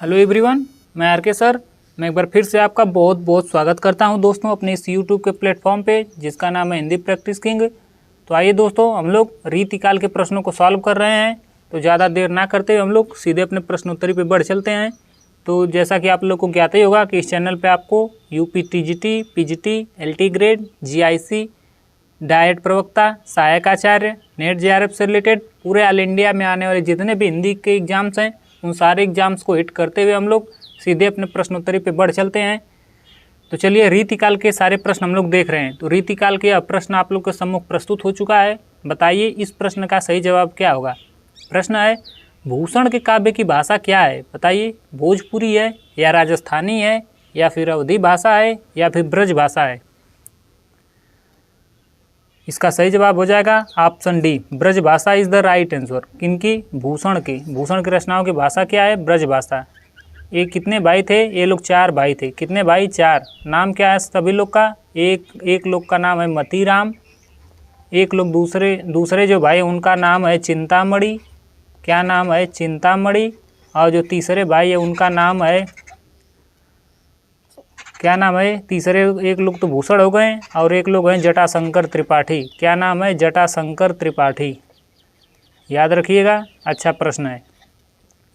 Hello everyone, मैं are के sir. मैं एक बार फिर से आपका बहुत बहुत स्वागत करता हूं दोस्तों अपने इस यूट्यूब के प्लेटफॉर्म पे जिसका नाम है हिंदी प्रैक्टिस किंग। तो आइए दोस्तों, हम लोग रीतिकाल के प्रश्नों को सॉल्व कर रहे हैं। तो ज़्यादा देर ना करते हुए हम लोग सीधे अपने प्रश्नोत्तरी पे बढ़ चलते हैं। तो जैसा कि आप लोग को ज्ञात ही होगा कि इस चैनल पर आपको UP TGT, PGT, LT grade, GIC, diet प्रवक्ता, सहायक आचार्य, नेट जेआरएफ से रिलेटेड पूरे ऑल इंडिया में आने वाले जितने भी हिंदी के एग्जाम्स हैं उन सारे एग्जाम्स को हिट करते हुए हम लोग सीधे अपने प्रश्नोत्तरी पे बढ़ चलते हैं। तो चलिए, रीतिकाल के सारे प्रश्न हम लोग देख रहे हैं। तो रीतिकाल के प्रश्न आप लोग के सम्मुख प्रस्तुत हो चुका है। बताइए इस प्रश्न का सही जवाब क्या होगा। प्रश्न है, भूषण के काव्य की भाषा क्या है। बताइए, भोजपुरी है या राजस्थानी है या फिर अवधी भाषा है या फिर ब्रज भाषा है। इसका सही जवाब हो जाएगा ऑप्शन डी, ब्रज भाषा इज द राइट आंसर। किनकी? भूषण की रचनाओं की भाषा क्या है? ब्रज भाषा। ये कितने भाई थे? ये लोग 4 भाई थे। कितने भाई? 4। नाम क्या है सभी लोग का? एक लोग का नाम है मतीराम। एक लोग दूसरे जो भाई उनका नाम है चिंतामणि। क्या नाम है? चिंतामणि। और जो तीसरे भाई है उनका नाम है, क्या नाम है? तीसरे एक लोग तो भूषण हो गए और एक लोग हैं जटाशंकर त्रिपाठी। क्या नाम है? जटाशंकर त्रिपाठी। याद रखिएगा, अच्छा प्रश्न है।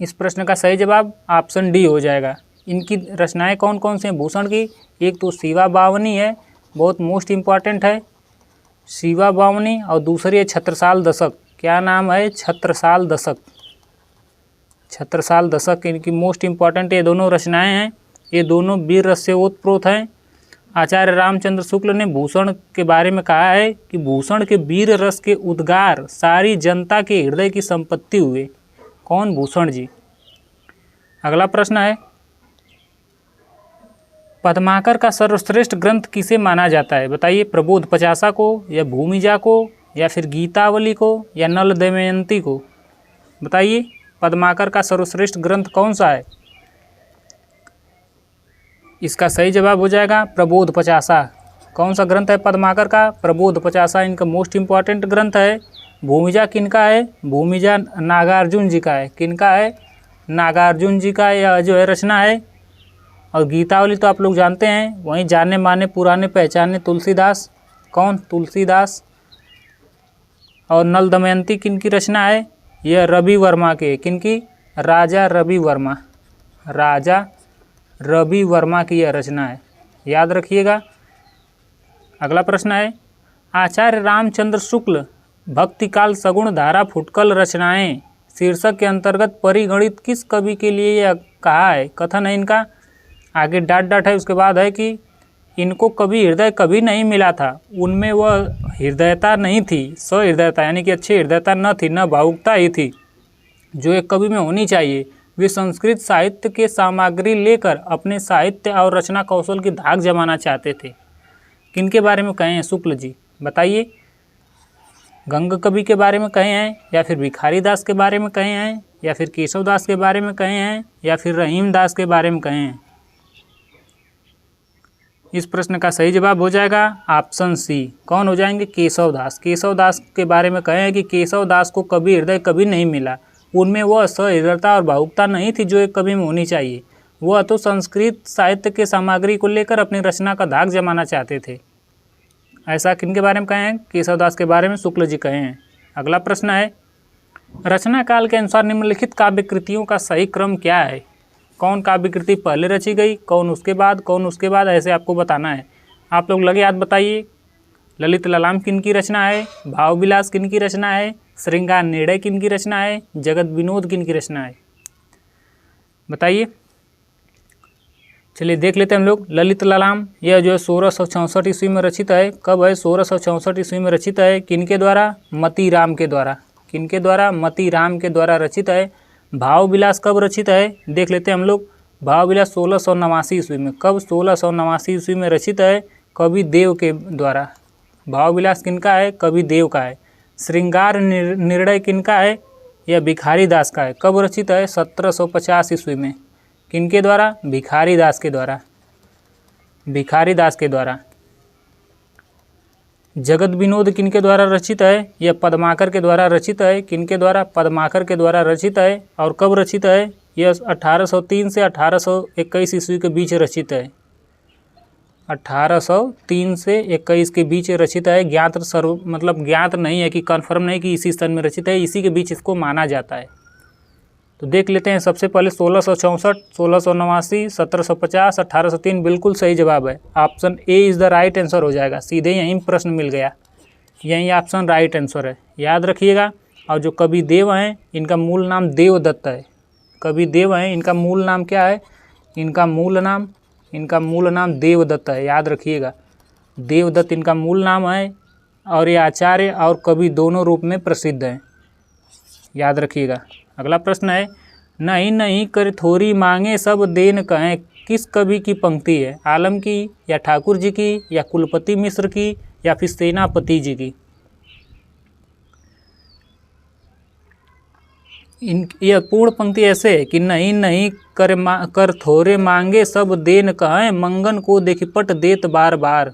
इस प्रश्न का सही जवाब ऑप्शन डी हो जाएगा। इनकी रचनाएं कौन कौन सी हैं भूषण की? एक तो शिवा बावनी है, बहुत मोस्ट इम्पॉर्टेंट है शिवा बावनी, और दूसरी है छत्रसाल दशक। क्या नाम है? छत्रसाल दशक। छत्रसाल दशक इनकी मोस्ट इम्पॉर्टेंट ये दोनों रचनाएं हैं। ये दोनों वीर रस से ओतप्रोत हैं। आचार्य रामचंद्र शुक्ल ने भूषण के बारे में कहा है कि भूषण के वीर रस के उद्गार सारी जनता के हृदय की संपत्ति हुए। कौन? भूषण जी। अगला प्रश्न है, पद्माकर का सर्वश्रेष्ठ ग्रंथ किसे माना जाता है। बताइए, प्रबोध पचासा को या भूमिजा को या फिर गीतावली को या नल दमयंती को। बताइए, पद्माकर का सर्वश्रेष्ठ ग्रंथ कौन सा है। इसका सही जवाब हो जाएगा प्रबोध पचासा। कौन सा ग्रंथ है पद्माकर का? प्रबोध पचासा इनका मोस्ट इम्पॉर्टेंट ग्रंथ है। भूमिजा किनका है? भूमिजा नागार्जुन जी का है। किनका है? नागार्जुन जी का यह जो है रचना है। और गीतावली तो आप लोग जानते हैं, वहीं जाने माने पुराने पहचाने तुलसीदास। कौन? तुलसीदास। और नल दमयंती किनकी रचना है? यह रवि वर्मा के। किनकी? राजा रवि वर्मा। राजा रवि वर्मा की यह रचना है, याद रखिएगा। अगला प्रश्न है, आचार्य रामचंद्र शुक्ल भक्तिकाल सगुण धारा फुटकल रचनाएं शीर्षक के अंतर्गत परिगणित किस कवि के लिए यह कहा है। कथन है इनका, आगे डाट है, उसके बाद है कि इनको कभी हृदय कभी नहीं मिला था, उनमें वह हृदयता नहीं थी, सहृदयता यानी कि अच्छी हृदयता न थी, न भावुकता ही थी जो एक कवि में होनी चाहिए। वे संस्कृत साहित्य के सामग्री लेकर अपने साहित्य और रचना कौशल की धाक जमाना चाहते थे। किनके बारे में कहे हैं शुक्ल जी? बताइए, गंग कवि के बारे में कहे हैं या फिर भिखारी दास के बारे में कहे हैं या फिर केशव दास के बारे में कहे हैं या फिर रहीम दास के बारे में कहे हैं। इस प्रश्न का सही जवाब हो जाएगा ऑप्शन सी। कौन हो जाएंगे? केशव दास। केशव दास के बारे में कहे हैं कि केशव दास को कभी हृदय कभी नहीं मिला, उनमें वह सहृदयता और भावुकता नहीं थी जो एक कवि में होनी चाहिए। वह तो संस्कृत साहित्य के सामग्री को लेकर अपनी रचना का धाक जमाना चाहते थे। ऐसा किनके बारे में कहे हैं? केशव दास के बारे में शुक्ल जी कहे हैं। अगला प्रश्न है, रचना काल के अनुसार निम्नलिखित काव्य कृतियों का सही क्रम क्या है। कौन काव्य कृति पहले रची गई, कौन उसके बाद, ऐसे आपको बताना है। आप लोग लगे हाथ बताइए। ललित ललाम किनकी रचना है? भाव विलास किनकी रचना है? श्रृंगार निर्णय किनकी रचना है? जगत विनोद किनकी रचना है? बताइए। चलिए देख लेते हैं हम लोग। ललित ललाम यह जो है 1664 ईस्वी में रचित है। कब है? 1664 ईस्वी में रचित है। किनके द्वारा? मतीराम के द्वारा। किनके द्वारा? मतीराम के द्वारा रचित है। भाव विलास कब रचित है? देख लेते हैं हम लोग। भाव विलास 1689 ईस्वी में। कब? 1689 ईस्वी में रचित है, कवि देव के द्वारा। भाव विलास किनका है? कवि देव का है। श्रृंगार निर्णय किनका है? यह भिखारी दास का है। कब रचित है? 1750 ईस्वी में। किनके द्वारा? भिखारी दास के द्वारा। भिखारी दास के द्वारा। जगत विनोद किनके द्वारा रचित है? यह पद्माकर के द्वारा रचित है। किनके द्वारा? पद्माकर के द्वारा रचित है। और कब रचित है? यह 1803 से 1821 ईस्वी के बीच रचित है। 1803 से 21 के बीच रचित है। ज्ञात मतलब ज्ञात नहीं है कि कन्फर्म नहीं कि इसी सन में रचित है, इसी के बीच इसको माना जाता है। तो देख लेते हैं। सबसे पहले 1664, 1689, 1750, 1803 बिल्कुल सही जवाब है। Option A is the right answer हो जाएगा। सीधे यहीं प्रश्न मिल गया, यही ऑप्शन राइट आंसर है, याद रखिएगा। और जो कवि देव हैं इनका मूल नाम देवदत्त है। कवि देव हैं, इनका मूल नाम क्या है? इनका मूल नाम देवदत्त है, याद रखिएगा। देवदत्त इनका मूल नाम है और ये आचार्य और कवि दोनों रूप में प्रसिद्ध हैं, याद रखिएगा। अगला प्रश्न है, नहीं नहीं कर थोरी मांगे सब देन कहें, किस कवि की पंक्ति है? आलम की, या ठाकुर जी की, या कुलपति मिश्र की, या फिर सेनापति जी की? यह पूर्ण पंक्ति ऐसे है कि नहीं नहीं कर थोरे मांगे सब देन कहें, मंगन को देखिपट देत बार बार।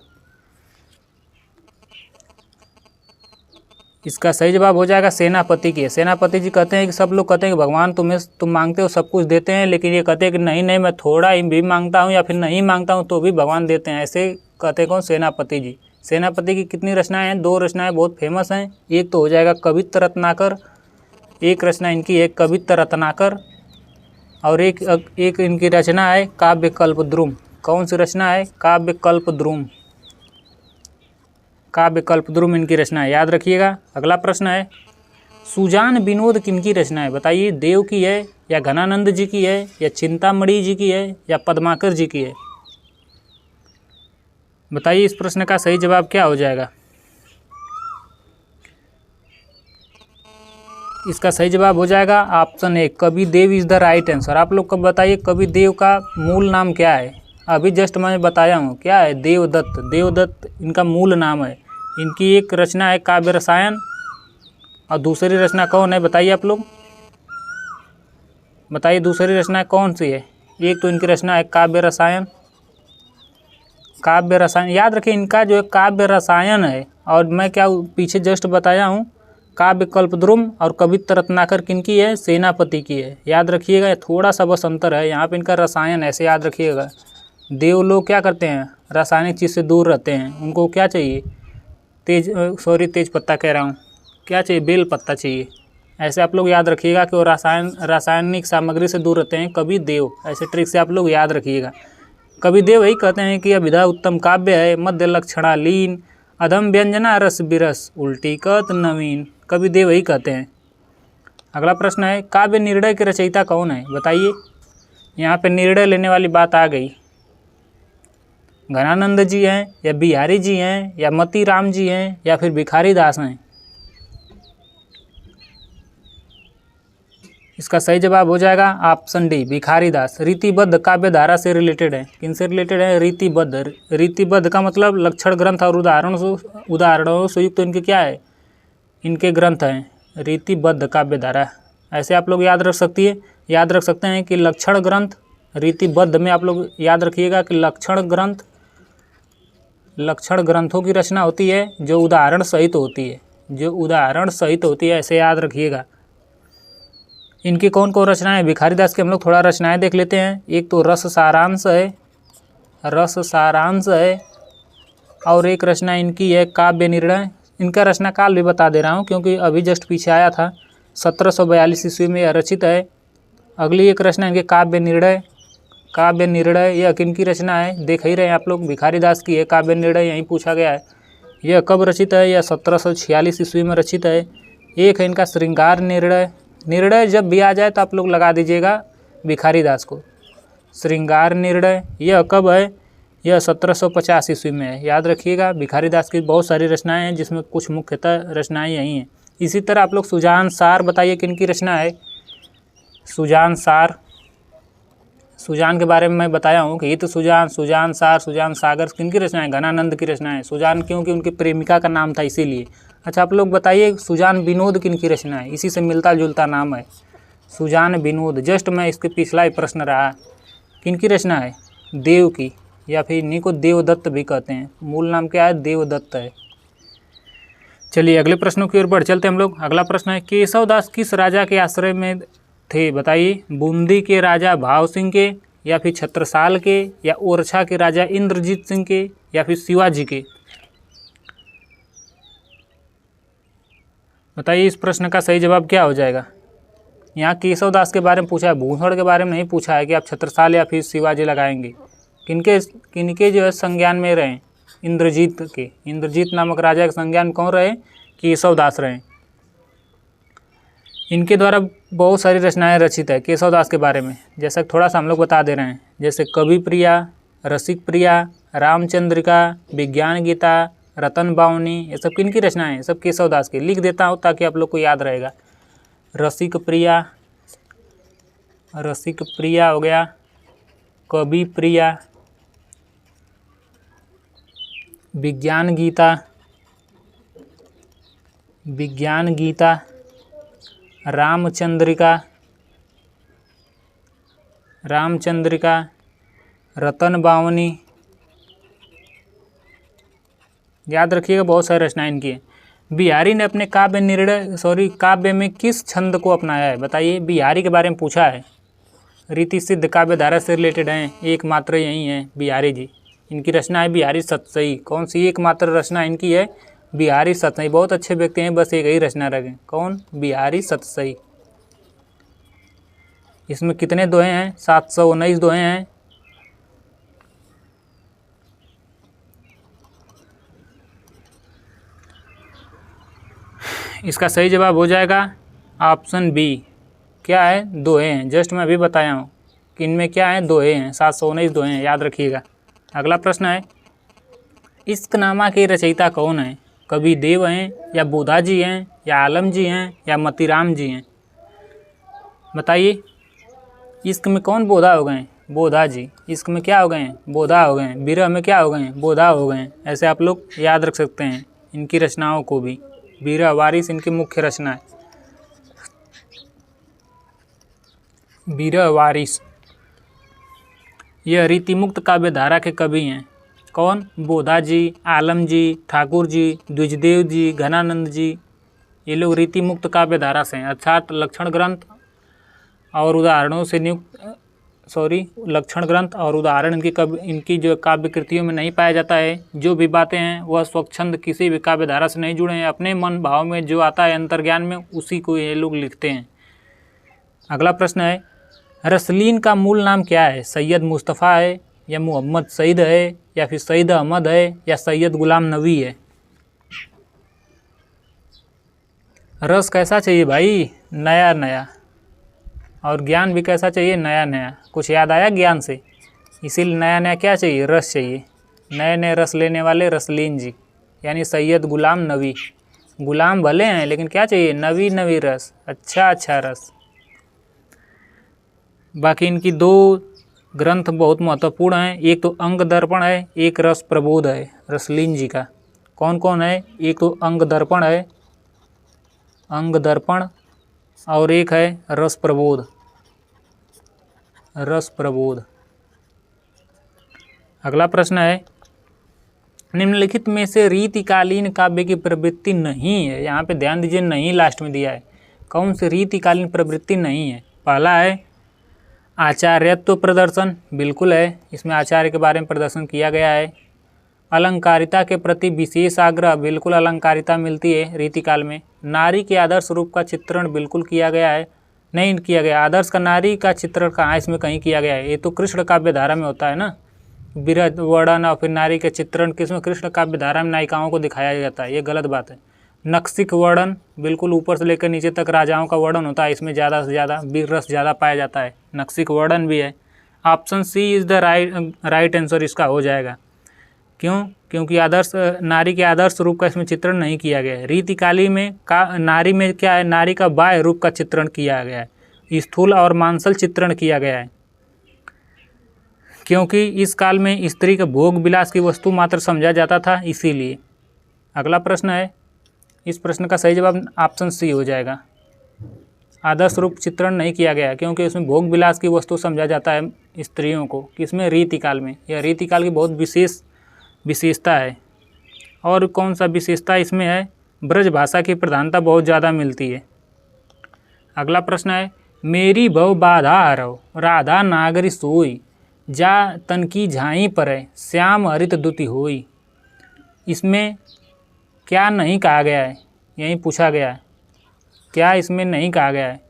इसका सही जवाब हो जाएगा सेनापति की। सेनापति जी कहते हैं कि सब लोग कहते हैं कि भगवान तुम मांगते हो सब कुछ देते हैं, लेकिन ये कहते हैं कि नहीं नहीं मैं थोड़ा ही भी मांगता हूँ या फिर नहीं मांगता हूँ तो भी भगवान देते हैं। ऐसे कहते हैं कौन? सेनापति जी। सेनापति की कितनी रचनाएं हैं? 2 रचनाएं बहुत फेमस हैं। एक तो हो जाएगा कवित्त रत्नाकर, एक रचना इनकी है कवित्त रत्नाकर, और एक इनकी रचना है काव्यकल्पद्रुम। कौन सी रचना है? काव्यकल्पद्रुम। काव्यकल्पद्रुम इनकी रचना है, याद रखिएगा। अगला प्रश्न है, सुजान विनोद किनकी रचना है? बताइए, देव की है, या घनानंद जी की है, या चिंतामणि जी की है, या पद्माकर जी की है? बताइए इस प्रश्न का सही जवाब क्या हो जाएगा? इसका सही जवाब हो जाएगा ऑप्शन ए, कवि देव इज़ द राइट आंसर। आप लोग कब बताइए कवि देव का मूल नाम क्या है? अभी जस्ट मैं बताया हूँ, क्या है? देवदत्त। देवदत्त इनका मूल नाम है। इनकी एक रचना है काव्य रसायन, और दूसरी रचना कौन है? बताइए आप लोग, बताइए दूसरी रचना कौन सी है? एक तो इनकी रचना है काव्य रसायन। काव्य रसायन याद रखिए, इनका जो है काव्य रसायन है, और मैं क्या पीछे जस्ट बताया हूँ काव्य कल्पद्रुम और कवित्त रत्नाकर किनकी है? सेनापति की है, याद रखिएगा। थोड़ा सा बस अंतर है, यहाँ पे इनका रसायन ऐसे याद रखिएगा। देव लोग क्या करते हैं? रासायनिक चीज़ से दूर रहते हैं। उनको क्या चाहिए? तेज पत्ता कह रहा हूँ, क्या चाहिए? बेल पत्ता चाहिए। ऐसे आप लोग याद रखिएगा कि वो रासायनिक सामग्री से दूर रहते हैं कवि देव। ऐसे ट्रिक से आप लोग याद रखिएगा। कवि देव वही कहते हैं कि अभिधा उत्तम काव्य है, मध्य लक्षणा लीन, अधम व्यंजना रस बिरस, उल्टी कत नवीन। कवि देव वही कहते हैं। अगला प्रश्न है, काव्य निर्णय के रचयिता कौन है? बताइए। यहाँ पे निर्णय लेने वाली बात आ गई। घनानंद जी हैं, या बिहारी जी हैं, या मती राम जी हैं, या फिर भिखारी दास हैं? इसका सही जवाब हो जाएगा ऑप्शन डी, भिखारी दास। रीतिबद्ध काव्य धारा से रिलेटेड है। किनसे रिलेटेड है? रीतिबद्ध। रीतिबद्ध का मतलब लक्षण ग्रंथ और उदाहरणों से युक्त इनके क्या है? इनके ग्रंथ हैं। रीतिबद्ध काव्य धारा, ऐसे आप लोग याद रख सकते हैं कि लक्षण ग्रंथ। रीतिबद्ध में आप लोग याद रखिएगा कि लक्षण ग्रंथों की रचना होती है जो उदाहरण सहित होती है, ऐसे याद रखिएगा। इनकी कौन कौन रचनाएं? भिखारी दास की हम लोग थोड़ा रचनाएं देख लेते हैं। एक तो रस सारांश है, और एक रचना इनकी है काव्य निर्णय। इनका रचना काल भी बता दे रहा हूँ क्योंकि अभी जस्ट पीछे आया था, 1742 ईस्वी में रचित है। अगली एक रचना इनके काव्य निर्णय, यह किनकी रचना है? देख ही रहे हैं आप लोग, भिखारी दास की है काव्य निर्णय, यहीं पूछा गया है। यह कब रचित है? यह 1746 ईस्वी में रचित है। एक है इनका श्रृंगार निर्णय जब भी आ जाए तो आप लोग लगा दीजिएगा भिखारी दास को। श्रृंगार निर्णय यह कब है? यह 1750 ईस्वी में है, याद रखिएगा। भिखारी दास की बहुत सारी रचनाएं हैं जिसमें कुछ मुख्यतः रचनाएं यही हैं। इसी तरह आप लोग सुजान सार बताइए किनकी रचना है? सुजान के बारे में मैं बताया हूँ कि हित सुजान, सुजान सार, सुजान सागर किनकी रचना है? घनानंद की रचना है। सुजान क्योंकि उनकी प्रेमिका का नाम था इसीलिए। अच्छा आप लोग बताइए सुजान विनोद किनकी रचना है? इसी से मिलता जुलता नाम है, सुजान विनोद। जस्ट मैं इसके पिछला ही प्रश्न रहा, किनकी रचना है? देव की, या फिर इन्हीं को देवदत्त भी कहते हैं। मूल नाम क्या है? देवदत्त है। चलिए अगले प्रश्नों की ओर बढ़ चलते हैं हम लोग। अगला प्रश्न है, केशव दास किस राजा के आश्रय में थे? बताइए, बूंदी के राजा भाव सिंह के, या फिर छत्रसाल के, या ओरछा के राजा इंद्रजीत सिंह के, या फिर शिवाजी के? बताइए इस प्रश्न का सही जवाब क्या हो जाएगा। यहाँ केशव दास के बारे में पूछा है, भूसड़ के बारे में नहीं पूछा है कि आप छत्रसाल या फिर शिवाजी लगाएंगे। किनके जो है संज्ञान में रहे? इंद्रजीत के। इंद्रजीत नामक राजा के संज्ञान में कौन रहे? केशव दास रहे। इनके द्वारा बहुत सारी रचनाएं रचित है केशव दास के बारे में, जैसा थोड़ा सा हम लोग बता दे रहे हैं। जैसे कवि प्रिया, रसिक प्रिया, रामचंद्रिका, विज्ञान गीता, रतन बावनी, ये सब किनकी रचनाएं हैं? सब केशव दास की। लिख देता हूँ ताकि आप लोग को याद रहेगा। रसिक प्रिया हो गया, कवि प्रिया, विज्ञान गीता, रामचंद्रिका, रतन बावनी। याद रखिएगा, बहुत सारी रचनाएं इनकी है। बिहारी ने अपने काव्य में किस छंद को अपनाया है? बताइए, बिहारी के बारे में पूछा है। रीति सिद्ध काव्य धारा से रिलेटेड हैं, एकमात्र यही है बिहारी जी। इनकी रचना है बिहारी सतसई। कौन सी एकमात्र रचना इनकी है? बिहारी सतसई। बहुत अच्छे व्यक्ति हैं, बस एक ही रचना रखें। कौन? बिहारी सतसई। इसमें कितने दोहे हैं? 719 दोहे हैं। इसका सही जवाब हो जाएगा ऑप्शन बी। क्या है? दोहे हैं। जस्ट मैं अभी बताया हूँ कि इनमें क्या है? दोहे हैं। 719 दोहे हैं, याद रखिएगा। अगला प्रश्न है, इश्कनामा के रचयिता कौन है? कवि देव हैं, या बोधा जी हैं, या आलम जी हैं, या मतीराम जी हैं? बताइए, इश्क में कौन बोधा हो गए? बोधा जी। इश्क में क्या हो गए हैं? बोधा हो गए हैं। विरह में क्या हो गए हैं? बोधा हो गए हैं। ऐसे आप लोग याद रख सकते हैं इनकी रचनाओं को भी। विरह वारिस इनकी मुख्य रचना है। विरह वारिस। यह रीतिमुक्त काव्य धारा के कवि हैं। कौन? बोधा जी, आलम जी, ठाकुर जी, द्विजदेव जी, घनानंद जी। ये लोग रीतिमुक्त काव्य धारा से हैं, अर्थात लक्षण ग्रंथ और उदाहरणों से लक्षण ग्रंथ और उदाहरण इनकी जो काव्य कृतियों में नहीं पाया जाता है। जो भी बातें हैं वह स्वच्छंद किसी भी काव्य धारा से नहीं जुड़े हैं। अपने मन भाव में जो आता है अंतर्ज्ञान में, उसी को ये लोग लिखते हैं। अगला प्रश्न है, रसलीन का मूल नाम क्या है? सैयद मुस्तफ़ा है, या मोहम्मद सईद है, या फिर सईद अहमद है, या सैयद गुलाम नबी है? रस कैसा चाहिए भाई? नया नया। और ज्ञान भी कैसा चाहिए? नया नया। कुछ याद आया ज्ञान से? इसीलिए नया नया क्या चाहिए? रस चाहिए। नए नए रस लेने वाले रसलीन जी, यानी सैयद गुलाम नबी। गुलाम भले हैं, लेकिन क्या चाहिए? नवी नवी रस, अच्छा रस। बाकी इनकी दो ग्रंथ बहुत महत्वपूर्ण हैं। एक तो अंग दर्पण है, एक रस प्रबोध है रसलीन जी का। कौन कौन है? एक तो अंग दर्पण है, अंग दर्पण, और एक है रस प्रबोध। अगला प्रश्न है, निम्नलिखित में से रीतिकालीन काव्य की प्रवृत्ति नहीं है। यहाँ पे ध्यान दीजिए, नहीं लास्ट में दिया है। कौन सी रीतिकालीन प्रवृत्ति नहीं है? पहला है आचार्यत्व प्रदर्शन, बिल्कुल है, इसमें आचार्य के बारे में प्रदर्शन किया गया है। अलंकारिता के प्रति विशेष आग्रह, बिल्कुल अलंकारिता मिलती है रीतिकाल में। नारी के आदर्श रूप का चित्रण बिल्कुल किया गया है। नहीं किया गया आदर्श का नारी का चित्रण कहाँ इसमें कहीं किया गया है? ये तो कृष्ण काव्य धारा में होता है ना, विरह वर्णन और फिर नारी के चित्रण किसमें? कृष्ण काव्य धारा में नायिकाओं को दिखाया जाता है, ये गलत बात है। नक्सिक वर्णन, बिल्कुल ऊपर से लेकर नीचे तक राजाओं का वर्णन होता है, इसमें ज़्यादा से ज़्यादा वीर रस ज़्यादा पाया जाता है, नक्सिक वर्णन भी है। Option C is the right answer इसका हो जाएगा। क्यों? क्योंकि आदर्श नारी के आदर्श रूप का इसमें चित्रण नहीं किया गया है। रीतिकाली में नारी में क्या है? नारी का बाह्य रूप का चित्रण किया गया है, स्थूल और मांसल चित्रण किया गया है, क्योंकि इस काल में स्त्री का भोग विलास की वस्तु मात्र समझा जाता था, इसीलिए। अगला प्रश्न है, इस प्रश्न का सही जवाब ऑप्शन सी हो जाएगा। आदर्श रूप चित्रण नहीं किया गया क्योंकि उसमें भोग विलास की वस्तु समझा जाता है स्त्रियों को, किसमें? रीतिकाल में। यह रीतिकाल की बहुत विशेषता है। और कौन सा विशेषता इसमें है? ब्रज भाषा की प्रधानता बहुत ज़्यादा मिलती है। अगला प्रश्न है, मेरी भव बाधा हरव राधा नागरी सोई, जा तन की झाई परय श्याम हरित दुति होई। इसमें क्या नहीं कहा गया है, यही पूछा गया है, क्या इसमें नहीं कहा गया है।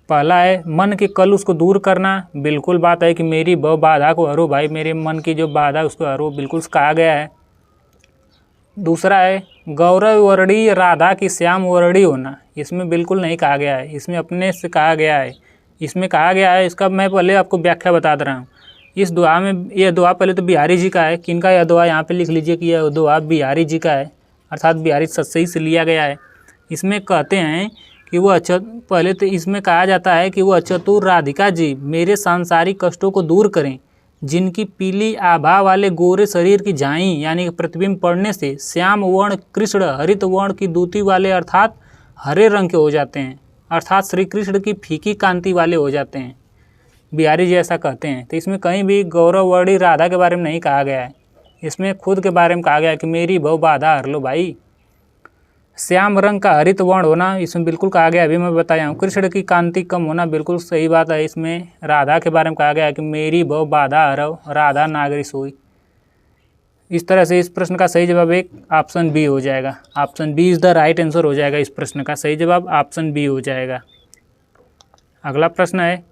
पहला है मन के कलुष को दूर करना, बिल्कुल बात है कि मेरी भव बाधा को हरो भाई, मेरे मन की जो बाधा है उसको हरो, बिल्कुल कहा गया है। दूसरा है गौरव वर्णी राधा की श्याम वर्णी होना, इसमें बिल्कुल नहीं कहा गया है, इसमें अपने से कहा गया है। इसमें कहा गया है, इसका मैं पहले आपको व्याख्या बता दे रहा हूँ। इस दुआ में, यह दुआ पहले तो बिहारी जी का है, किनका यह दुआ यहाँ पे लिख लीजिए कि यह दुआ बिहारी जी का है, अर्थात बिहारी सत्सई से लिया गया है। इसमें कहते हैं कि वो पहले तो इसमें कहा जाता है कि वो चतुर राधिका जी मेरे सांसारिक कष्टों को दूर करें, जिनकी पीली आभा वाले गोरे शरीर की झाई यानी प्रतिबिंब पड़ने से श्याम वर्ण कृष्ण हरित वर्ण की दूती वाले अर्थात हरे रंग के हो जाते हैं, अर्थात श्री कृष्ण की फीकी कांति वाले हो जाते हैं। बिहारी जी ऐसा कहते हैं। तो इसमें कहीं भी गौरववर्णी राधा के बारे में नहीं कहा गया है, इसमें खुद के बारे में कहा गया है कि मेरी भव बाधा हर लो भाई। श्याम रंग का हरित वर्ण होना, इसमें बिल्कुल कहा गया, अभी मैं बताया हूँ। कृष्ण की कांति कम होना, बिल्कुल सही बात है। इसमें राधा के बारे में कहा गया है कि मेरी भव बाधा हरव राधा नागरी सोई। इस तरह से इस प्रश्न का सही जवाब एक ऑप्शन बी हो जाएगा। Option B is the right answer हो जाएगा। इस प्रश्न का सही जवाब ऑप्शन बी हो जाएगा। अगला प्रश्न है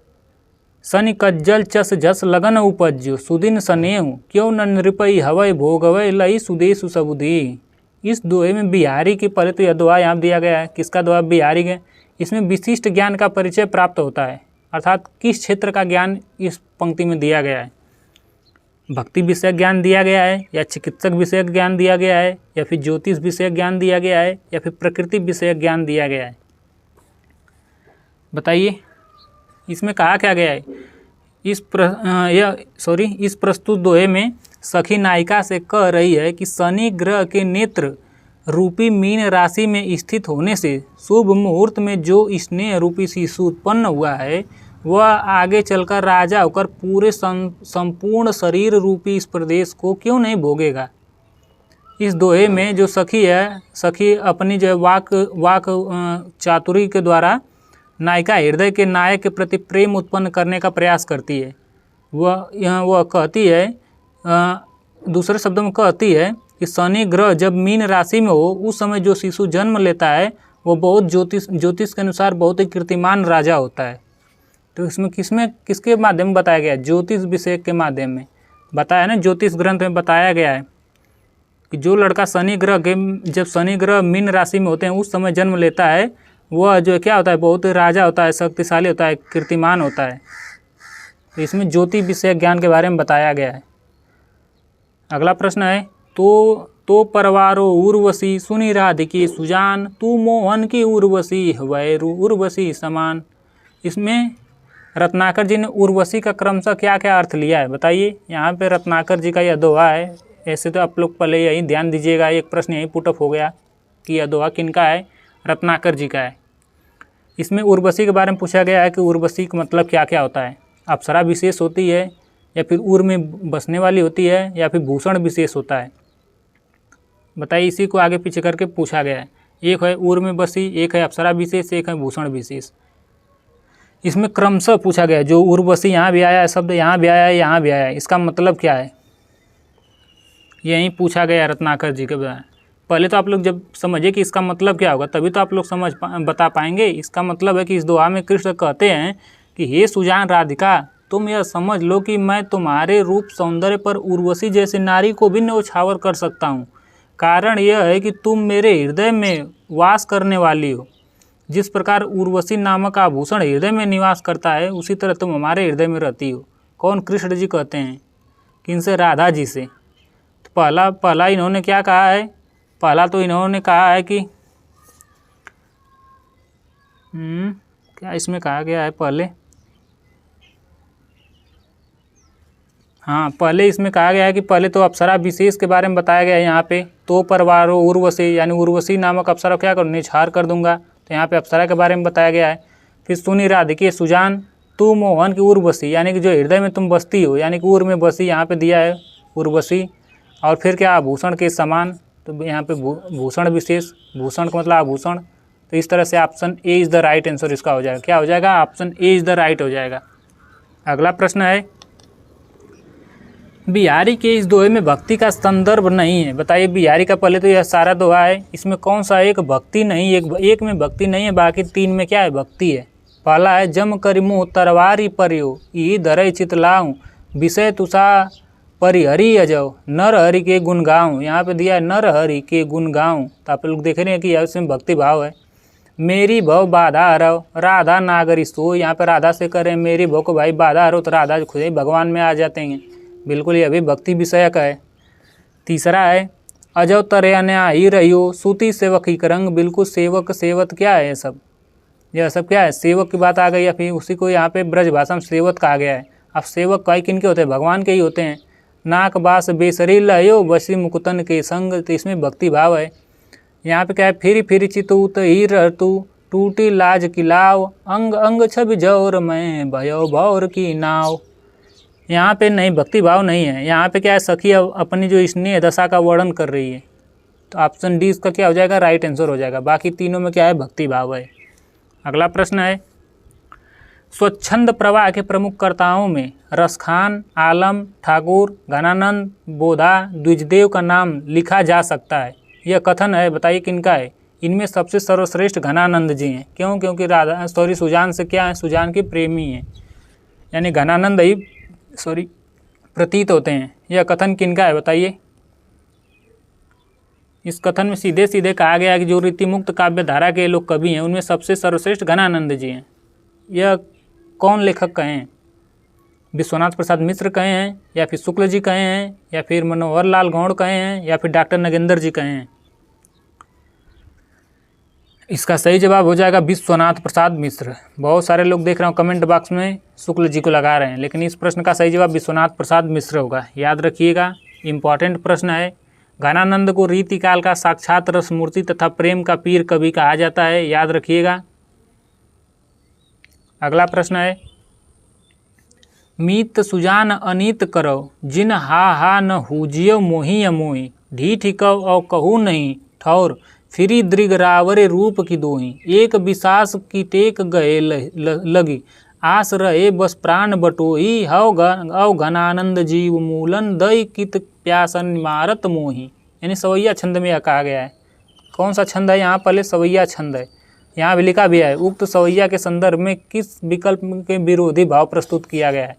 शनि कज्जल चस जस लगन उपज्यो सुदिन सनेहु क्यों न नृपई हवय भोगवय लई सुदेशु सबुधि। इस दोहे में बिहारी की पहले तो यह दुआ यहाँ दिया गया है, किसका दुआ बिहारी के। इसमें विशिष्ट ज्ञान का परिचय प्राप्त होता है, अर्थात किस क्षेत्र का ज्ञान इस पंक्ति में दिया गया है। भक्ति विषयक ज्ञान दिया गया है, या चिकित्सक विषयक ज्ञान दिया गया है, या फिर ज्योतिष विषयक ज्ञान दिया गया है, या फिर प्रकृति विषयक ज्ञान दिया गया है, बताइए। इसमें कहा क्या गया है। इस प्रस्तुत दोहे में सखी नायिका से कह रही है कि शनि ग्रह के नेत्र रूपी मीन राशि में स्थित होने से शुभ मुहूर्त में जो स्नेह रूपी शिशु उत्पन्न हुआ है वह आगे चलकर राजा होकर पूरे संपूर्ण शरीर रूपी इस प्रदेश को क्यों नहीं भोगेगा। इस दोहे में जो सखी है, सखी अपनी जो वाक चातुरी के द्वारा नायिका हृदय के नायक के प्रति प्रेम उत्पन्न करने का प्रयास करती है। वह कहती है, दूसरे शब्दों में कहती है कि शनि ग्रह जब मीन राशि में हो उस समय जो शिशु जन्म लेता है वो बहुत ज्योतिष के अनुसार बहुत ही कीर्तिमान राजा होता है। तो इसमें किसके माध्यम में बताया गया है, ज्योतिष विषय के माध्यम में बताया ना। ज्योतिष ग्रंथ में बताया गया है कि जो लड़का जब शनि ग्रह मीन राशि में होते हैं उस समय जन्म लेता है वह जो क्या होता है, बहुत राजा होता है, शक्तिशाली होता है, कीर्तिमान होता है। तो इसमें ज्योति विषय ज्ञान के बारे में बताया गया है। अगला प्रश्न है तो परवारो उर्वशी सुनी राधिकी सुजान तू मोहन की उर्वशी वैरु उर्वशी समान। इसमें रत्नाकर जी ने उर्वशी का क्रमशः क्या क्या अर्थ लिया है, बताइए। यहाँ पे रत्नाकर जी का यह दोहा है। ऐसे तो आप लोग पहले यही ध्यान दीजिएगा, एक प्रश्न यही पुटअप हो गया कि यह दोहा किनका है, रत्नाकर जी का है। इसमें उर्वशी के बारे में पूछा गया है कि उर्वशी का मतलब क्या क्या होता है। अप्सरा विशेष होती है, या फिर उर में बसने वाली होती है, या फिर भूषण विशेष होता है, बताइए। इसी को आगे पीछे करके पूछा गया है। एक है उर में बसी, एक है अप्सरा विशेष, एक है भूषण विशेष। इसमें क्रमशः पूछा गया है, जो उर्वशी यहाँ भी आया है, शब्द यहाँ भी आया है, यहाँ भी आया है, इसका मतलब क्या है, यही पूछा गया रत्नाकर जी के बारे। पहले तो आप लोग जब समझिए कि इसका मतलब क्या होगा, तभी तो आप लोग बता पाएंगे। इसका मतलब है कि इस दोहा में कृष्ण कहते हैं कि हे सुजान राधिका, तुम यह समझ लो कि मैं तुम्हारे रूप सौंदर्य पर उर्वशी जैसी नारी को भी न्यौछावर कर सकता हूँ। कारण यह है कि तुम मेरे हृदय में वास करने वाली हो। जिस प्रकार उर्वशी नामक आभूषण हृदय में निवास करता है, उसी तरह तुम हमारे हृदय में रहती हो। कौन? कृष्ण जी कहते हैं। किनसे? राधा जी से। तो पहला इन्होंने क्या कहा है, पहला तो इन्होंने कहा है कि क्या इसमें कहा गया है पहले, हाँ पहले इसमें कहा गया है कि पहले तो अप्सरा विशेष के बारे में बताया गया है। यहाँ पे तो परवारो उर्वशी, यानी उर्वशी नामक अप्सरा क्या करूँ, निछार कर दूंगा। तो यहाँ पे अप्सरा के बारे में बताया गया है। फिर सुनी राधिके सुजान तू मोहन की उर्वशी, यानी कि जो हृदय में तुम बसती हो, यानी कि उर में बसी यहाँ पे दिया है उर्वशी। और फिर क्या, आभूषण के समान, तो यहाँ पे भूषण विशेष, भूषण का मतलब आभूषण। तो इस तरह से option A is the right answer इसका हो जाएगा। क्या हो जाएगा? Option A is the right हो जाएगा। अगला प्रश्न है, बिहारी के इस दोहे में भक्ति का संदर्भ नहीं है। बताइए, बिहारी का पहले तो यह सारा दोहा है, इसमें कौन सा एक भक्ति नहीं, एक में भक्ति नहीं है, बाकी तीन में क्या है? भक्ति है। पहला है, जम करि मुँह तरवारी परियो ई धरय चित लाऊं विषय तुषा परिहरि अजव नर हरि के गुण गाऊं। यहाँ पे दिया है नर हरि के गुण गाऊं, तो आप लोग देख रहे हैं कि इसमें भक्ति भाव है। मेरी भव बाधा हरव राधा नागरी सो, यहाँ पे राधा से करें मेरी भव को भाई बाधा हरो, तो राधा खुद ही भगवान में आ जाते हैं, बिल्कुल ये अभी भक्ति विषय का है। तीसरा है, अजव तरे अन्यायी रहियो सूती सेवक ही करंग, बिल्कुल सेवक सेवत क्या है? यह सब क्या है? सेवक की बात आ गई, या फिर उसी को यहाँ पे ब्रज भाषा में सेवक कहा गया है। अब सेवक कई किन के होते हैं? भगवान के ही होते हैं। नाक बास बेसरी लयो बसी मुकुतन के संग, तो इसमें भक्ति भाव है। यहाँ पे क्या है? फिर फिर चितूत ही रहतू टूटी लाज की लाव अंग अंग छवि जौर में भयो भौर की नाव। यहाँ पे नहीं, भक्ति भाव नहीं है। यहाँ पे क्या है? सखी अपनी जो स्नेह दशा का वर्णन कर रही है, तो ऑप्शन डी इसका क्या हो जाएगा? राइट आंसर हो जाएगा। बाकी तीनों में क्या है? भक्ति भाव है। अगला प्रश्न है, स्वच्छंद प्रवाह के प्रमुख कर्ताओं में रसखान, आलम, ठाकुर, घनानंद, बोधा, द्विजदेव का नाम लिखा जा सकता है। यह कथन है, बताइए किनका है? इनमें सबसे सर्वश्रेष्ठ घनानंद जी हैं। क्यों? क्योंकि सुजान से क्या है? सुजान के प्रेमी हैं, यानी घनानंद ही प्रतीत होते हैं। यह कथन किनका है? बताइए। इस कथन में सीधे सीधे कहा गया है कि जो रीतिमुक्त काव्य धारा के लोग कवि हैं, उनमें सबसे सर्वश्रेष्ठ घनानंद जी हैं। यह कौन लेखक कहे हैं? विश्वनाथ प्रसाद मिश्र कहे हैं, या फिर शुक्ल जी कहे हैं, या फिर मनोहर लाल गौड़ कहे हैं, या फिर डॉक्टर नगेंद्र जी कहे हैं? इसका सही जवाब हो जाएगा विश्वनाथ प्रसाद मिश्र। बहुत सारे लोग देख रहे हो कमेंट बॉक्स में शुक्ल जी को लगा रहे हैं, लेकिन इस प्रश्न का सही जवाब विश्वनाथ प्रसाद मिश्र होगा। याद रखिएगा, इम्पॉर्टेंट प्रश्न है। घनानंद को रीतिकाल का साक्षात रसमूर्ति तथा प्रेम का पीर कवि कहा जाता है, याद रखिएगा। अगला प्रश्न है, मीत सुजान अनीत करो जिन हा न हुजियो मोही अमोही ढीठ कव और कहू नहीं ठौर फिरी दृग रावरे रूप की दोही एक विशास की टेक गए लगी आस रहे बस प्राण बटोही हव घनानंद जीव मूलन दई कित प्यासन मारत मोही। यानी सवैया छंद में यह कहा गया है। कौन सा छंद है? यहाँ पहले सवैया छंद है। यहाँ भी लिखा भी है, उक्त सवैया के संदर्भ में किस विकल्प के विरोधी भाव प्रस्तुत किया गया है?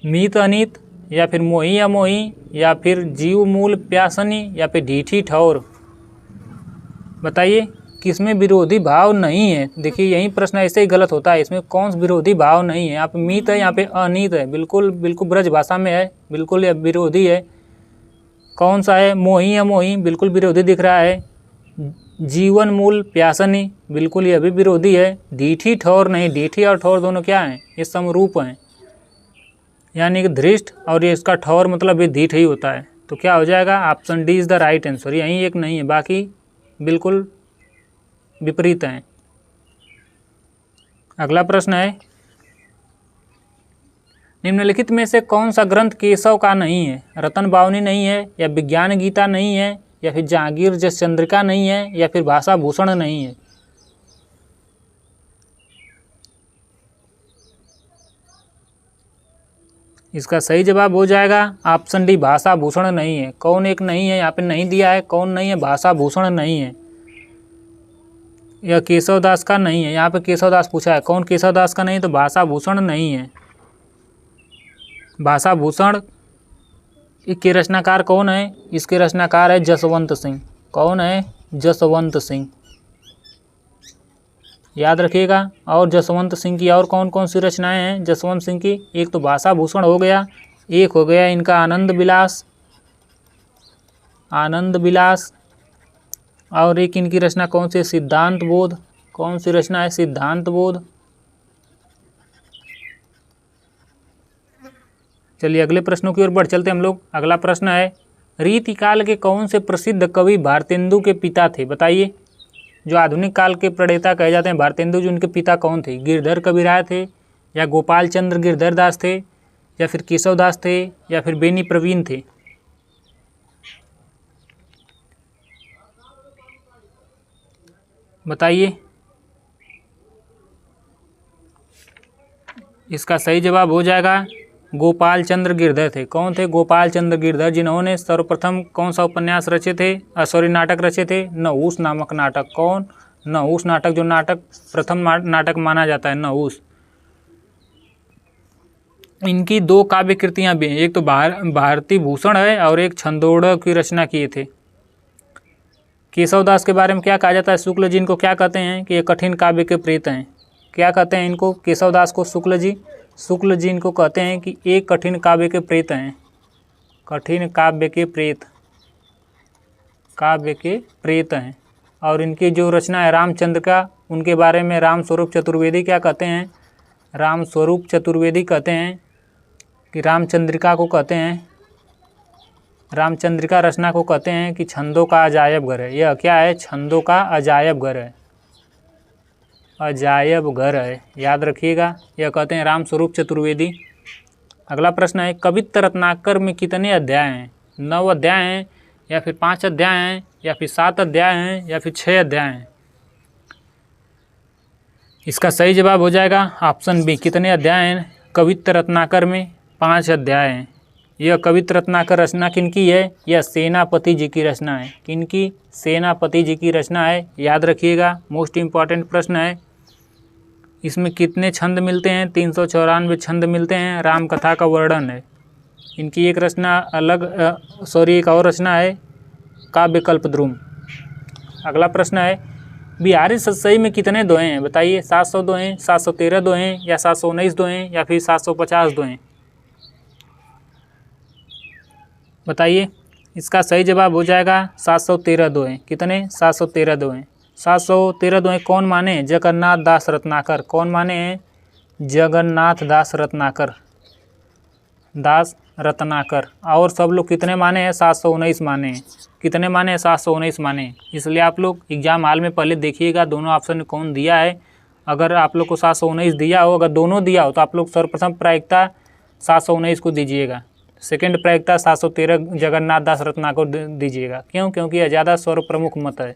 मीत अनीत, या फिर मोही अमोही, या फिर जीव मूल प्यासनी, या फिर ढीठी ठौर। बताइए किसमें विरोधी भाव नहीं है? देखिए यही प्रश्न ऐसे ही गलत होता है, इसमें कौन सा विरोधी भाव नहीं है? यहाँ पे मीत है, यहाँ पे अनीत है, बिल्कुल ब्रज भाषा में है, बिल्कुल विरोधी है। कौन सा है? मोही अमोही, बिल्कुल विरोधी दिख रहा है। जीवन मूल प्यासनी, बिल्कुल यह भी विरोधी है। ढीठी ठौर नहीं, ढीठी और ठौर दोनों क्या हैं? ये समरूप हैं, यानी कि धृष्ट और ये इसका ठौर मतलब ये ढीठ ही होता है। तो क्या हो जाएगा? Option D is the right answer. यहीं एक नहीं है, बाकी बिल्कुल विपरीत हैं। अगला प्रश्न है, निम्नलिखित में से कौन सा ग्रंथ केशव का नहीं है? रतन बावनी नहीं है, या विज्ञान गीता नहीं है, या फिर जहांगीर जस चंद्रिका नहीं है, या फिर भाषा भूषण नहीं है? इसका सही जवाब हो जाएगा ऑप्शन डी, भाषा भूषण नहीं है। कौन एक नहीं है? यहाँ पे नहीं दिया है, कौन नहीं है? भाषा भूषण नहीं है। यह केशवदास का नहीं है, यहाँ पे केशवदास पूछा है, कौन केशवदास का नहीं? तो भाषा भूषण नहीं है। भाषा भूषण के रचनाकार कौन है? इसके रचनाकार है जसवंत सिंह। कौन है? जसवंत सिंह, याद रखिएगा। और जसवंत सिंह की और कौन कौन सी रचनाएं हैं जसवंत सिंह की? एक तो भाषा भूषण हो गया, एक हो गया इनका आनंद विलास, और एक इनकी रचना कौन सी? सिद्धांत बोध। कौन सी रचना है? सिद्धांत बोध। चलिए अगले प्रश्नों की ओर बढ़ चलते हम लोग। अगला प्रश्न है, रीतिकाल के कौन से प्रसिद्ध कवि भारतेंदु के पिता थे? बताइए। जो आधुनिक काल के प्रणेता कहे जाते हैं भारतेंदु जी, उनके पिता कौन थे? गिरधर कविराय थे, या गोपाल चंद्र गिरधर दास थे, या फिर केशव दास थे, या फिर बेनी प्रवीण थे? बताइए। इसका सही जवाब हो जाएगा गोपाल चंद्र गिरधर थे। कौन थे? गोपाल चंद्र गिरधर, जिन्होंने सर्वप्रथम कौन सा उपन्यास रचे थे, नाटक रचे थे? नहुस नामक नाटक। कौन? नहुस नाटक, जो नाटक प्रथम नाटक माना जाता है, नहुस। इनकी 2 काव्य कृतियाँ भी हैं, एक तो भारती भूषण है और एक छंदोड़ की रचना किए थे। केशवदास के बारे में क्या कहा जाता है? शुक्ल जी इनको क्या कहते हैं कि ये कठिन काव्य के प्रेत हैं। क्या कहते हैं इनको, केशवदास को? शुक्ल जी इनको कहते हैं कि एक कठिन काव्य के प्रेत हैं। कठिन काव्य के प्रेत हैं। और इनकी जो रचना है रामचंद्र का, उनके बारे में रामस्वरूप चतुर्वेदी क्या कहते हैं? रामस्वरूप चतुर्वेदी कहते हैं कि रामचंद्रिका को कहते हैं, रामचंद्रिका रचना को कहते हैं कि छंदों का अजायब घर है। यह क्या है? छंदों का अजायब घर है। अजायब घर है, याद रखिएगा। यह कहते हैं रामस्वरूप चतुर्वेदी। अगला प्रश्न है, कवित्त रत्नाकर में कितने अध्याय हैं? 9 अध्याय हैं, या फिर 5 अध्याय हैं, या फिर 7 अध्याय हैं, या फिर 6 अध्याय हैं? इसका सही जवाब हो जाएगा ऑप्शन बी। कितने अध्याय हैं कवित्त रत्नाकर में? 5 अध्याय हैं। यह कवित्त रत्नाकर रचना किनकी है? यह सेनापति जी की रचना है। किनकी? सेनापति जी की रचना है, याद रखिएगा। मोस्ट इम्पॉर्टेंट प्रश्न है। इसमें कितने छंद मिलते हैं? 394 छंद मिलते हैं। रामकथा का वर्णन है। इनकी एक रचना एक और रचना है काव्य कल्पद्रुम। अगला प्रश्न है, बिहारी सतसई में कितने दोहे हैं? बताइए। 700 दोहे, 713 दोहे, या 719 दोहे, या फिर 750 दोहे? बताइए। इसका सही जवाब हो जाएगा 713 दोहे। कितने? 713 दोहे। 713 दोहे कौन माने? जगन्नाथ दास रत्नाकर। कौन माने हैं? जगन्नाथ दास रत्नाकर। और सब लोग कितने माने हैं? 719 माने हैं। कितने माने हैं? 719 माने हैं। इसलिए आप लोग एग्जाम हॉल में पहले देखिएगा दोनों ऑप्शन में कौन दिया है। अगर आप लोग को 719 दिया हो, अगर दोनों दिया हो, तो आप लोग सर्वप्रथम प्रायिकता 719 को दीजिएगा। सेकंड प्रायिकता 713 जगन्नाथ दास रत्नाकर को दीजिएगा। क्यों? क्योंकि यह ज़्यादा सर्व प्रमुख मत है।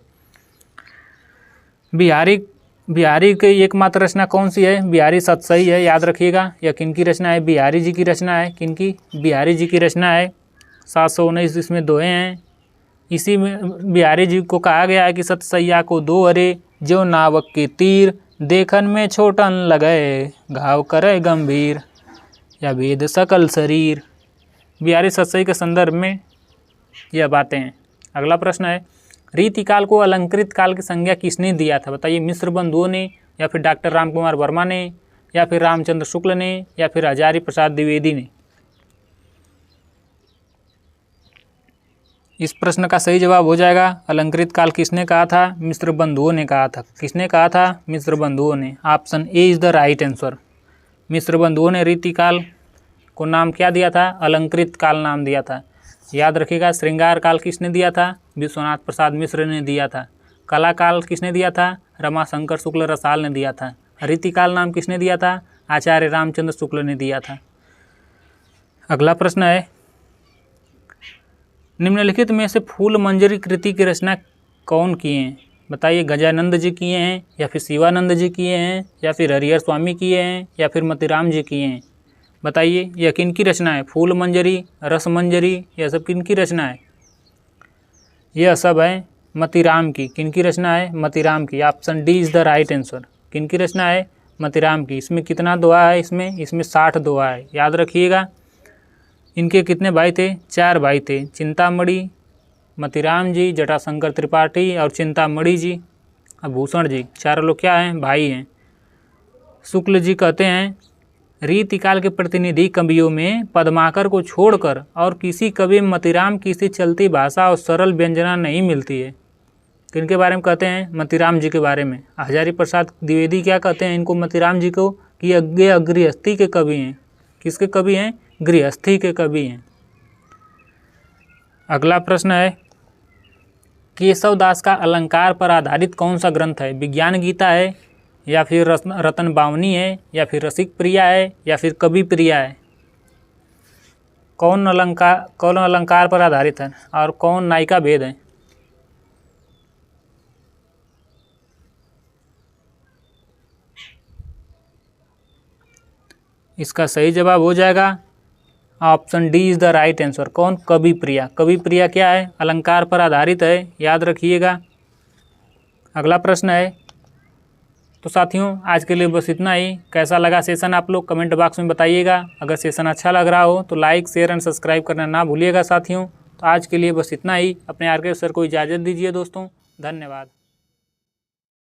बिहारी की एकमात्र रचना कौन सी है? बिहारी सतसई है, याद रखिएगा। यह किनकी रचना है? बिहारी जी की रचना है। किनकी? बिहारी जी की रचना है। 719 इसमें दोहे हैं। इसी में बिहारी जी को कहा गया है कि सतसैया को दो अरे, जो नावक के तीर, देखन में छोटन लगे, घाव करे गंभीर, या वेद सकल शरीर। बिहारी सतसई के संदर्भ में यह बातें हैं। अगला प्रश्न है, रीतिकाल को अलंकृत काल की संज्ञा किसने दिया था? बताइए। मिश्र बंधुओं ने, या फिर डॉक्टर रामकुमार वर्मा ने, या फिर रामचंद्र शुक्ल ने, या फिर हजारी प्रसाद द्विवेदी ने? इस प्रश्न का सही जवाब हो जाएगा अलंकृत काल किसने कहा था? मिश्र बंधुओं ने कहा था। किसने कहा था? मिश्र बंधुओं ने। Option A is the right answer. Mishra बंधुओं ने रीतिकाल को नाम क्या दिया था? अलंकृत काल नाम दिया था। याद रखिएगा। श्रृंगार काल किसने दिया था? विश्वनाथ प्रसाद मिश्र ने दिया था। कला काल किसने दिया था? रमाशंकर शुक्ल रसाल ने दिया था। रीतिकाल नाम किसने दिया था? आचार्य रामचंद्र शुक्ल ने दिया था। अगला प्रश्न है, निम्नलिखित में से फूल मंजरी कृति की रचना कौन किए हैं? बताइए। गजानंद जी किए हैं, या फिर शिवानंद जी किए हैं, या फिर हरिहर स्वामी किए हैं, या फिर मतीराम जी किए हैं? बताइए। यह किन की रचना है? फूल मंजरी, रस मंजरी, यह सब किन की रचना है? यह सब है मतीराम की। किन की रचना है? मतीराम की। Option D is the right answer. किन की रचना है? मतीराम की। इसमें कितना दोहा है? इसमें 60 दोहा है, याद रखिएगा। इनके कितने भाई थे? 4 भाई थे। चिंतामणि, मतीराम जी, जटाशंकर त्रिपाठी और चिंतामणि जी, भूषण जी। 4 लोग क्या हैं? भाई हैं। शुक्ल जी कहते हैं, रीतिकाल के प्रतिनिधि कवियों में पद्माकर को छोड़कर और किसी कवि में मतीराम की सी चलती भाषा और सरल व्यंजना नहीं मिलती है। किनके बारे में कहते हैं? मतीराम जी के बारे में। हजारी प्रसाद द्विवेदी क्या कहते हैं इनको, मतीराम जी को, कि ये गृहस्थी के कवि हैं। किसके कवि हैं? गृहस्थी के कवि हैं। अगला प्रश्न है, केशवदास का अलंकार पर आधारित कौन सा ग्रंथ है? विज्ञान गीता है, या फिर रतन बावनी है, या फिर रसिक प्रिया है, या फिर कवि प्रिया है? कौन अलंकार पर आधारित है और कौन नायिका भेद है? इसका सही जवाब हो जाएगा option D is the right answer. कौन? कवि प्रिया। कवि प्रिया क्या है? अलंकार पर आधारित है, याद रखिएगा। अगला प्रश्न है। तो साथियों आज के लिए बस इतना ही। कैसा लगा सेशन आप लोग कमेंट बॉक्स में बताइएगा। अगर सेशन अच्छा लग रहा हो तो लाइक शेयर एंड सब्सक्राइब करना ना भूलिएगा साथियों। तो आज के लिए बस इतना ही। अपने आर्के सर को इजाज़त दीजिए दोस्तों। धन्यवाद।